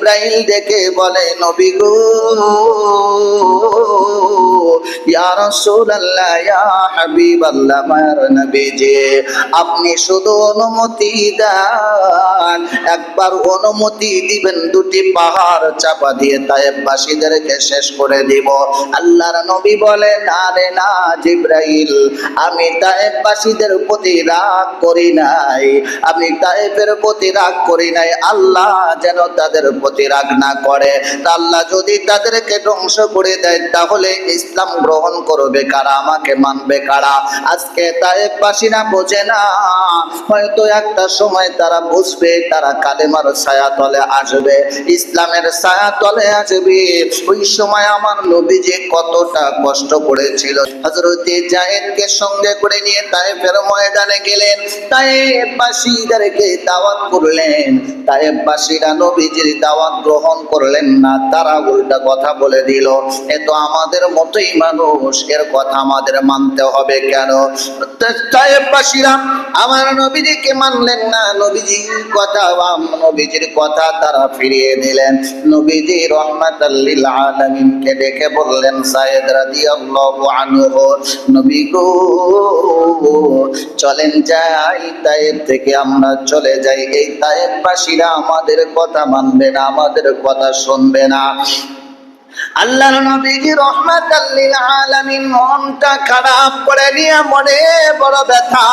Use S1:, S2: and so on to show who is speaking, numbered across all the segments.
S1: জিব্রাইল ডেকে বলে নবী গো, ইয়া রাসূলুল্লাহ, ইয়া হাবিবাল্লাহ, মার নবীজি, আপনি শুধু অনুমতি দেন, একবার অনুমতি দিবেন, দুটি পাহাড় চাপা দিয়ে তায়েফবাসীদেরকে শেষ করে দিব। আল্লাহর নবী বলেন, আরে না জিব্রাইল, আমি তায়েফবাসীদের প্রতি রাগ করি নাই, আমি তায়েফের প্রতি রাগ করি নাই, আল্লাহ যেন তাদের প্রতি রাগ না করে। আল্লাহ যদি তাদেরকে ধ্বংস করে দেয় তাহলে ইসলাম গ্রহণ করবে কারা, আমাকে মানবে কারা? আজকে তায়েফবাসীরা বোঝে না, হয়তো একটা সময় তারা বুঝবে, তারা কালেমার ছায়া তলে আসবে, ইসলামের ছায়া তলে আসবে। ওই সময় আমার নবীজি কতটা কষ্ট করেছিল। হযরত যায়েদকে সঙ্গে করে নিয়ে তায়েফের ময়দানে গেলেন, তায়েফবাসীদেরকে দাওয়াত করলেন। তায়েফবাসীরা নবীজির দাওয়াত গ্রহণ করলেন না, তারা উল্টা কথা বলে দিল, এ তো আমাদের মতোই মানুষ, এর কথা আমাদের মানতে হবে কেন? তায়েফবাসীরা আমার নবীজিকে মানলেন না, নবীজির কথা তারা ফিরিয়ে দিলেন। নবীজি রাহমাতাল লিল আলামিনকে ডেকে বললেন, সাইয়েদ রাদিয়াল্লাহু আনহু, নবী গো, চলেন যাই, তায়েফ থেকে আমরা চলে যাই, এই তায়েফবাসীরা আমাদের কথা মানবে না, আমাদের কথা শুনবে না। আল্লাহর নবীজি রাহমাতাল লিল আলামিন মনটা খারাপ করে নিয়ে, মনে বড় ব্যথা,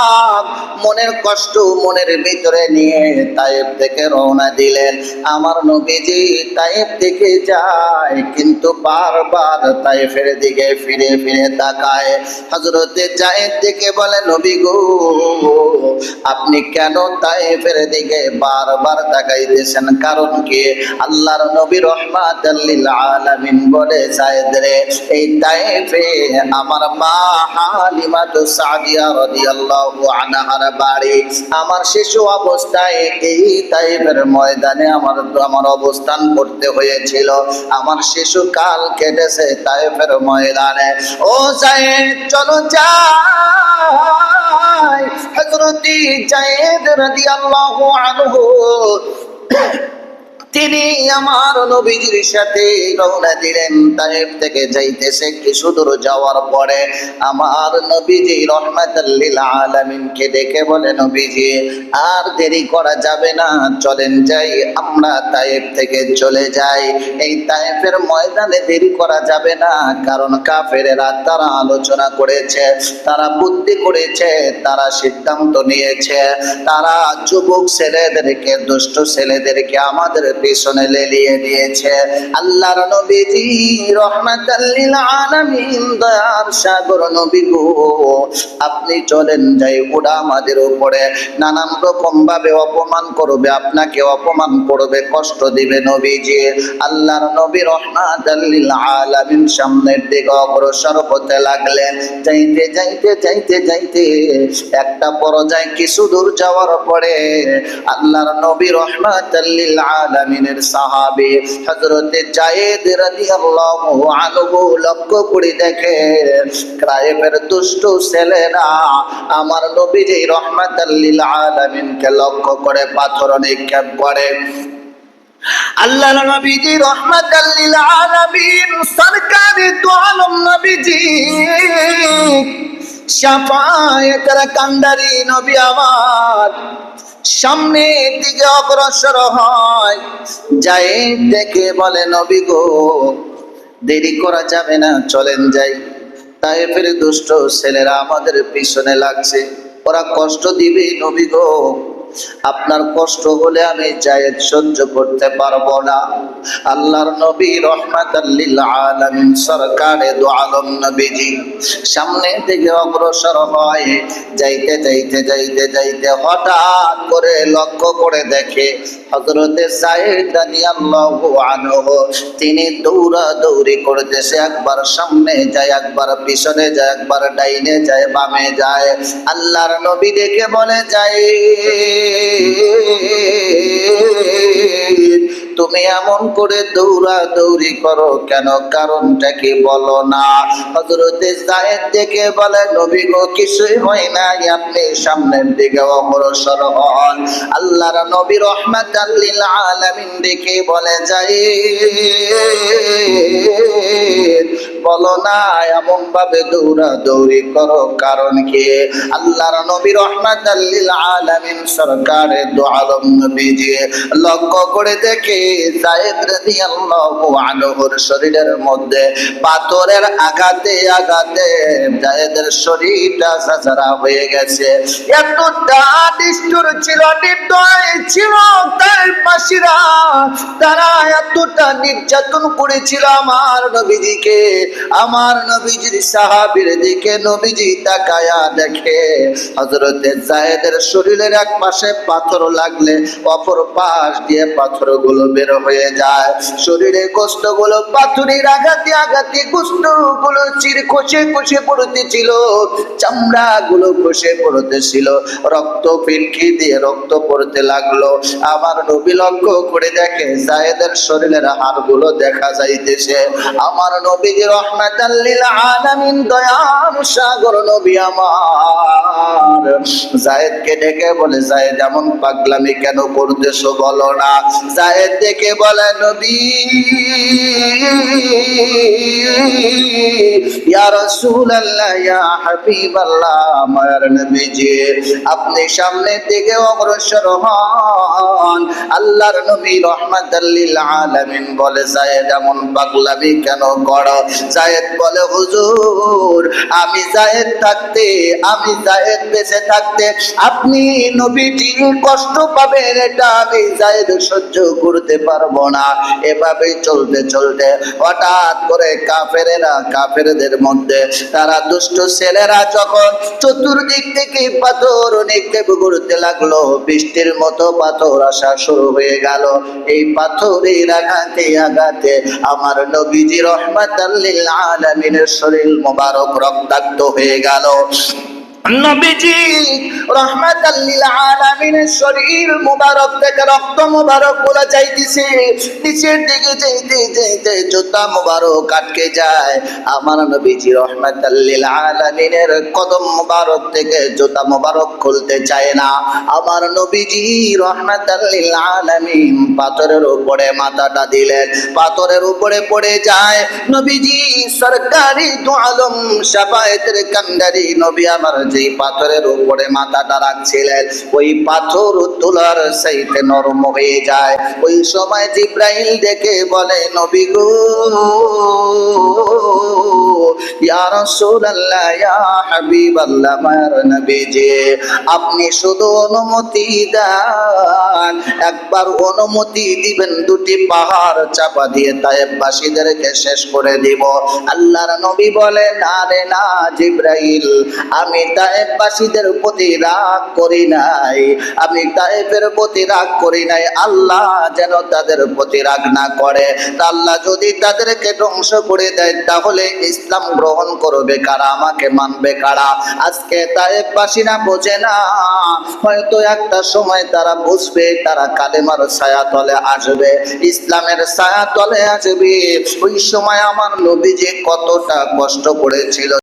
S1: মনের কষ্ট মনের ভিতরে নিয়ে তায়েফ থেকে রওনা দিলেন। আমার নবীজি তায়েফ থেকে যায়, কিন্তু বারবার তায়েফের দিকে ফিরে ফিরে তাকায়। হযরত যায়েদ থেকে বলে, নবী গো, আপনি কেন তায়েফের দিকে বারবার তাকাইতেছেন, কারণ কি? আল্লাহর নবী রাহমাতাল লিল আলামিন বলে, যায়েদ রে, এই তায়েফে আমার মা হালিমাতু সাদিয়া রাদিয়াল্লাহু আনহার বাড়ি। আমার শিশু অবস্থায় এই তায়েফের ময়দানে আমার অবস্থান করতে হয়েছিল, আমার শিশু কাল কেটেছে তায়েফের ময়দানে। ও যায়েদ, চলো যাই। হযরত যায়েদ রাদিয়াল্লাহু আনহু তিনি আমার নবীজির সাথে রওনা দিলেন। তায়েফ থেকে যাইতেছে কিছু দূর যাওয়ার পরে আমার নবীজি রাহমাতাল লিল আলামিনকে ডেকে বলে, নবীজি আর দেরি করা যাবে না, চলেন যাই, আমরা তায়েফ থেকে চলে যাই। এই তায়েফের ময়দানে দেরি করা যাবে না, কারণ কাফেরেরা তারা আলোচনা করেছে, তারা বুদ্ধি করেছে, তারা সিদ্ধান্ত নিয়েছে, তারা যুবক ছেলেদেরকে, দুষ্ট ছেলেদেরকে আমাদের পিছনে লেলিয়ে দিয়েছে। আল্লাহর নবীজি রাহমাতাল লিল আলামিন, দয়ার সাগর নবী গো, আপনি চলেন যাই, ওরা আমাদের উপরে নানান রকম ভাবে অপমান করবে, আপনাকে অপমান করবে, কষ্ট দিবে। নবীজি আল্লাহর নবী রাহমাতাল লিল আলামিন সামনের দিকে অগ্রসর হতে লাগলেন। যাইতে যাইতে যাইতে যাইতে একটা পর্যায়ে কিছু দূর যাওয়ার পরে আল্লাহর নবী রাহমাতাল লিল আলামিনের সাহাবী হযরত যায়েদ রাদিয়াল্লাহু আনহু লক্ষ্য করে দেখে তায়েফের দুষ্ট ছেলেরা আমার নবীজি রাহমাতাল লিল আলামিনকে লক্ষ্য করে পাথর নিক্ষেপ করে। আল্লাহর নবীজি রাহমাতাল লিল আলামিন সরকারে দু আলম নবীজি শাফায়েতের কান্ডারি নবী আমার সামনের দিকে অগ্রসর হয়। যায়েদ দেখে বলে, নবী গো, দেরি করা যাবে না, চলেন যাই, তায়েফের দুষ্ট ছেলেরা আমাদের পিছনে লাগছে, ওরা কষ্ট দিবে। নবী গো, আপনার কষ্ট হলে আমি যায়েদ সহ্য করতে পারবো না। আল্লাহর নবী রাহমাতাল লিল আলামিন সরকারে দু আলম নবীজি সামনে দিকে অগ্রসর হয়। যাইতে যাইতে যাইতে যাইতে হঠাৎ করে লক্ষ্য করে দেখে হযরতে যায়েদ রাদিয়াল্লাহু আনহু তিনি দৌড়াদৌড়ি করতেছে, একবার সামনে যায়, একবার পিছনে যায়, একবার ডাইনে যায়, বামে যায়। আল্লাহর নবী দেখে বলে, যায় তুমি এমন করে দৌড়াদৌড়ি করো কেন, কারণটা কি বলো না? হযরতে যায়েদ দেখে বলে, নবী গো কিছুই হয় নাই, আপনি সামনের দিকে অগ্রসর হন। আল্লাহর নবী রাহমাতাল লিল আলামিন দেখে বলে, যায়েদ বলো না এমন ভাবে দৌড়াদৌড়ি করো কারণ কি? আল্লাহর নবী রাহমাতাল লিল আলামিন সরকারে দু আলম নবীজি লক্ষ্য করে দেখে যায়েদ রাদিয়াল্লাহু আনহুর শরীরের মধ্যে পাথরের আঘাতে আঘাতে যায়েদের শরীরটা ঝাঁঝরা হয়ে গেছে। এতটা নিষ্ঠুর ছিল, নির্দয় ছিল তার পাশীরা, তারা এতটা নির্যাতন করেছিল আমার নবীজিকে। আমার নবীজির সাহাবীর দিকে নবীজি তাকায়া দেখে হযরতে যায়েদের শরীরের এক পাশে পাথর লাগলে অপর পাশ দিয়ে পাথরগুলো বের হয়ে যায়। শরীরের গোশতগুলো পাথরের আঘাতে আঘাতে গোশতগুলো খসে খসে পড়তেছিল, চামড়াগুলো খসে পড়তেছিল, রক্ত ফিনকি দিয়ে রক্ত পড়তে লাগলো। আমার নবী লক্ষ্য করে দেখে যায়েদের শরীরের হাড়গুলো দেখা যাইতেছে। আমার নবীজি রাহমাতাল লিল আলামিন দয়ার সাগর নবী আমার যায়েদকে ডেকে বলে, যায়েদ এমন পাগলামি কেন করতেছো বলো না? যায়েদ ডেকে বলে, নবী ইয়া রাসূলুল্লাহ ইয়া হাবিবাল্লাহ, আমার নবীজি আপনি সামনের দিকে অগ্রসর হন। আল্লাহর নবী রাহমাতাল লিল আলামিন বলে, যায়েদ এমন পাগলামি কেন করো? যায়েদ বলে, হুজুর আমি যায়েদ থাকতে, আমি যায়েদ বেঁচে থাকতে আপনি নবীজি কষ্ট পাবেন এটা আমি যায়েদ সহ্য করতে পারবো না। এভাবে চলতে চলতে হঠাৎ করে কাফেরদের মধ্যে তারা দুষ্ট ছেলেরা যখন চতুর্দিক থেকে পাথর নিক্ষেপ করতে লাগলো, বৃষ্টির মতো পাথর আসা শুরু হয়ে গেল। এই পাথরের আঘাতে আঘাতে আমার নবীজি রাহমাতাল লিল আলামিনের শরীর মোবারক রক্তাক্ত হয়ে গেল। নবীজি রাহমাতাল লিল আলামিনের শরীর মুবারক থেকে রক্ত মুবারক গুলো যাইতেছে, নিচের দিকে যাইতে যাইতে জুতা মুবারক আটকে যায়। আমার নবীজি রাহমাতাল লিল আলামিনের কদম মুবারক থেকে জুতা মুবারক খুলতে চায় না। আমার নবীজি রাহমাতাল লিল আলামিন পাথরের উপরে মাথাটা দিলেন, পাথরের উপরে পড়ে যায়। নবীজি সরকারি দু আলম শাফায়েতের কান্ডারি নবী আমার যে পাথরের উপরে মাথাটা রাখছিলেন, ওই পাথর তুলার চাইতে নরম হয়ে যায়। ওই সময় জিব্রাইল ডেকে বলে, নবী গো ইয়া রাসূলুল্লাহ ইয়া হাবিবাল্লাহ, আমার নবীজি আপনি শুধু অনুমতি দেন, একবার অনুমতি দিবেন, দুটি পাহাড় চাপা দিয়ে তায়েফবাসীদেরকে শেষ করে দিব। আল্লাহর নবী বলেন, আরে না জিব্রাইল, আমি তায়েফবাসীদের প্রতি রাগ করি নাই, আমি তায়েফের প্রতি রাগ করি নাই। আল্লাহ যেন তাদের প্রতি রাগ না করে। আল্লাহ যদি তাদেরকে ধ্বংস করে দেয় তাহলে ইসলাম গ্রহণ করবে কারা, আমাকে মানবে কারা? আজকে তায়েফবাসীরা বোঝে না, হয়তো একটা সময় তারা বুঝবে, তারা কালেমার ছায়া তলে আসবে, ইসলামের ছায়া তলে আসবে। ওই সময় আমার নবী যে কতটা কষ্ট করেছিল।